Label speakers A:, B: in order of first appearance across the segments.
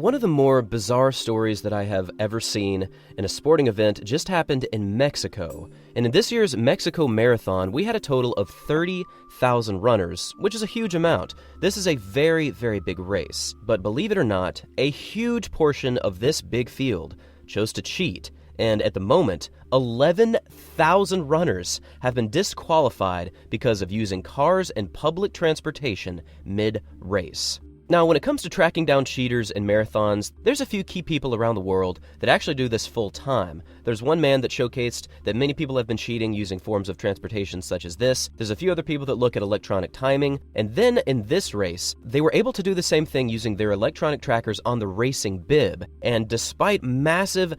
A: One of the more bizarre stories that I have ever seen in a sporting event just happened in Mexico. And in this year's Mexico Marathon, we had a total of 30,000 runners, which is a huge amount. This is a very, very big race. But believe it or not, a huge portion of this big field chose to cheat. And at the moment, 11,000 runners have been disqualified because of using cars and public transportation mid-race. Now, when it comes to tracking down cheaters in marathons, there's a few key people around the world that actually do this full time. There's one man that showcased that many people have been cheating using forms of transportation such as this. There's a few other people that look at electronic timing. And then in this race, they were able to do the same thing using their electronic trackers on the racing bib. And despite massive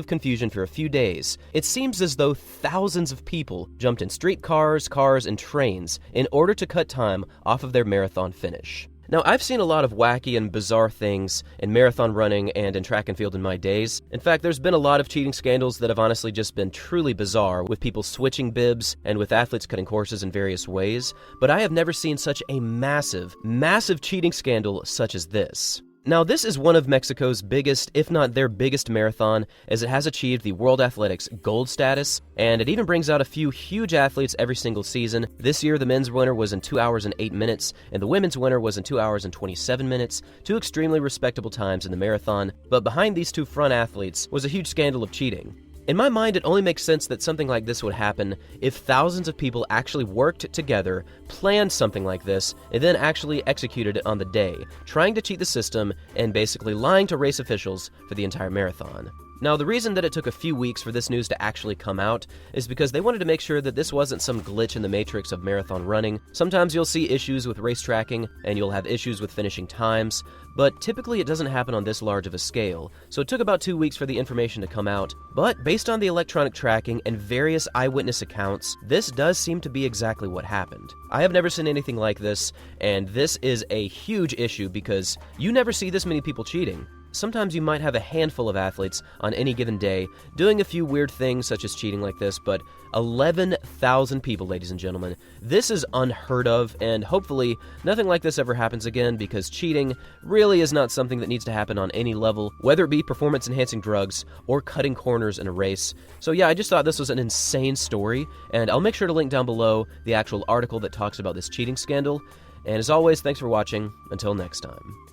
A: confusion for a few days, it seems as though thousands of people jumped in streetcars, cars, and trains in order to cut time off of their marathon finish. Now, I've seen a lot of wacky and bizarre things in marathon running and in track and field in my days. In fact, there's been a lot of cheating scandals that have honestly just been truly bizarre, with people switching bibs and with athletes cutting courses in various ways. But I have never seen such a massive cheating scandal such as this. Now, this is one of Mexico's biggest, if not their biggest marathon, as it has achieved the World Athletics Gold status, and it even brings out a few huge athletes every single season. This year, the men's winner was in 2 hours and 8 minutes, and the women's winner was in 2 hours and 27 minutes, two extremely respectable times in the marathon. But behind these two front athletes was a huge scandal of cheating. In my mind, it only makes sense that something like this would happen if thousands of people actually worked together, planned something like this, and then actually executed it on the day, trying to cheat the system and basically lying to race officials for the entire marathon. Now, the reason that it took a few weeks for this news to actually come out is because they wanted to make sure that this wasn't some glitch in the matrix of marathon running. Sometimes you'll see issues with race tracking, and you'll have issues with finishing times, but typically it doesn't happen on this large of a scale, so it took about 2 weeks for the information to come out. But based on the electronic tracking and various eyewitness accounts, this does seem to be exactly what happened. I have never seen anything like this, and this is a huge issue because you never see this many people cheating. Sometimes you might have a handful of athletes on any given day doing a few weird things such as cheating like this, but 11,000 people, ladies and gentlemen. This is unheard of, and hopefully nothing like this ever happens again, because cheating really is not something that needs to happen on any level, whether it be performance-enhancing drugs or cutting corners in a race. So yeah, I just thought this was an insane story, and I'll make sure to link down below the actual article that talks about this cheating scandal. And as always, thanks for watching. Until next time.